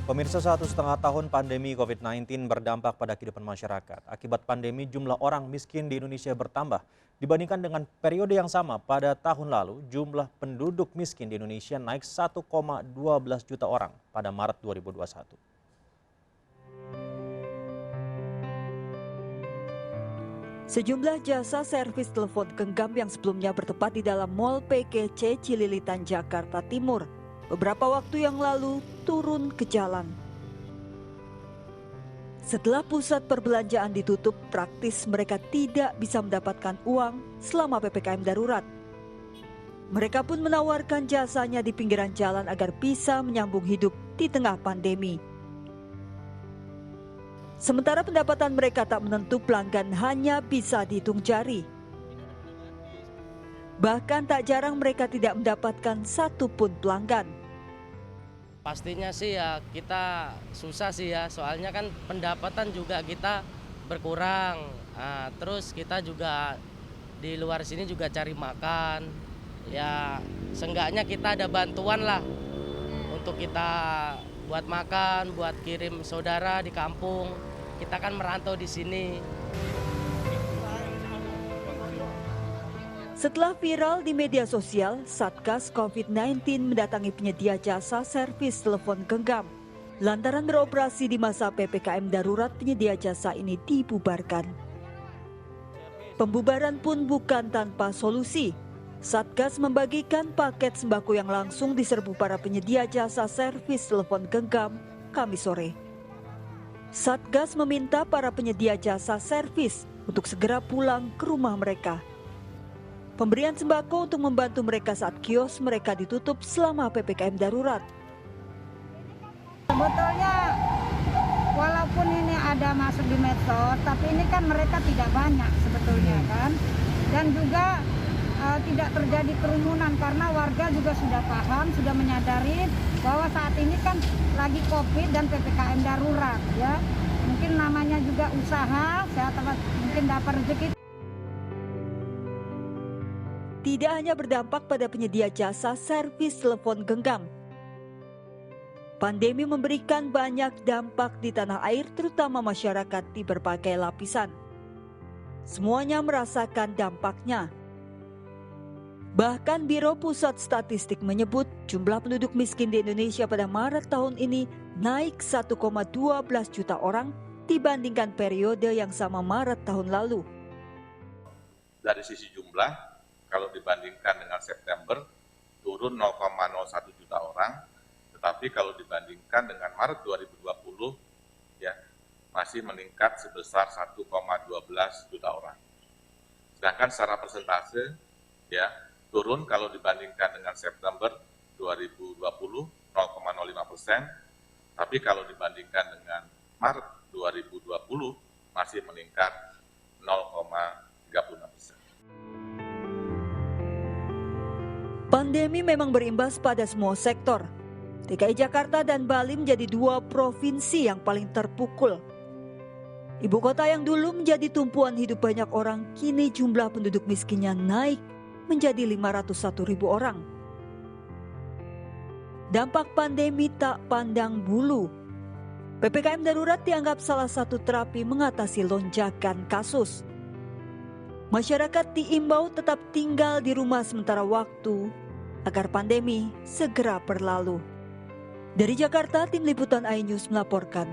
Pemirsa, 1,5 tahun pandemi COVID-19 berdampak pada kehidupan masyarakat. Akibat pandemi, jumlah orang miskin di Indonesia bertambah. Dibandingkan dengan periode yang sama pada tahun lalu, jumlah penduduk miskin di Indonesia naik 1,12 juta orang pada Maret 2021. Sejumlah jasa servis telepon genggam yang sebelumnya bertempat di dalam Mall PGC Cililitan, Jakarta Timur, beberapa waktu yang lalu turun ke jalan. Setelah pusat perbelanjaan ditutup, praktis mereka tidak bisa mendapatkan uang selama PPKM darurat. Mereka pun menawarkan jasanya di pinggiran jalan agar bisa menyambung hidup di tengah pandemi. Sementara pendapatan mereka tak menentu, pelanggan hanya bisa dihitung jari. Bahkan tak jarang mereka tidak mendapatkan satupun pelanggan. Pastinya sih ya kita susah sih ya, soalnya kan pendapatan juga kita berkurang. Terus kita juga di luar sini juga cari makan. Ya seenggaknya kita ada bantuan lah untuk kita buat makan, buat kirim saudara di kampung. Kita kan merantau di sini. Setelah viral di media sosial, Satgas COVID-19 mendatangi penyedia jasa servis telepon genggam. Lantaran beroperasi di masa PPKM darurat, penyedia jasa ini dibubarkan. Pembubaran pun bukan tanpa solusi. Satgas membagikan paket sembako yang langsung diserbu para penyedia jasa servis telepon genggam Kamis sore. Satgas meminta para penyedia jasa servis untuk segera pulang ke rumah mereka. Pemberian sembako untuk membantu mereka saat kios mereka ditutup selama PPKM darurat. Sebetulnya walaupun ini ada masuk di medsos, tapi ini kan mereka tidak banyak sebetulnya kan. Dan juga tidak terjadi kerumunan karena warga juga sudah paham, sudah menyadari bahwa saat ini kan lagi COVID dan PPKM darurat ya. Mungkin namanya juga usaha, mungkin dapat rezeki. Tidak hanya berdampak pada penyedia jasa servis telepon genggam. Pandemi memberikan banyak dampak di tanah air, terutama masyarakat di berbagai lapisan. Semuanya merasakan dampaknya. Bahkan Biro Pusat Statistik menyebut jumlah penduduk miskin di Indonesia pada Maret tahun ini naik 1,12 juta orang dibandingkan periode yang sama Maret tahun lalu. Dari sisi jumlah, kalau dibandingkan dengan September, turun 0,01 juta orang, tetapi kalau dibandingkan dengan Maret 2020, ya masih meningkat sebesar 1,12 juta orang. Sedangkan secara persentase, ya turun kalau dibandingkan dengan September 2020 0,05%, tapi kalau dibandingkan dengan Maret 2020 masih meningkat 0,36%. Pandemi memang berimbas pada semua sektor. DKI Jakarta dan Bali menjadi dua provinsi yang paling terpukul. Ibu kota yang dulu menjadi tumpuan hidup banyak orang, kini jumlah penduduk miskinnya naik menjadi 501.000 orang. Dampak pandemi tak pandang bulu. PPKM darurat dianggap salah satu terapi mengatasi lonjakan kasus. Masyarakat diimbau tetap tinggal di rumah sementara waktu agar pandemi segera berlalu. Dari Jakarta, Tim Liputan iNews melaporkan.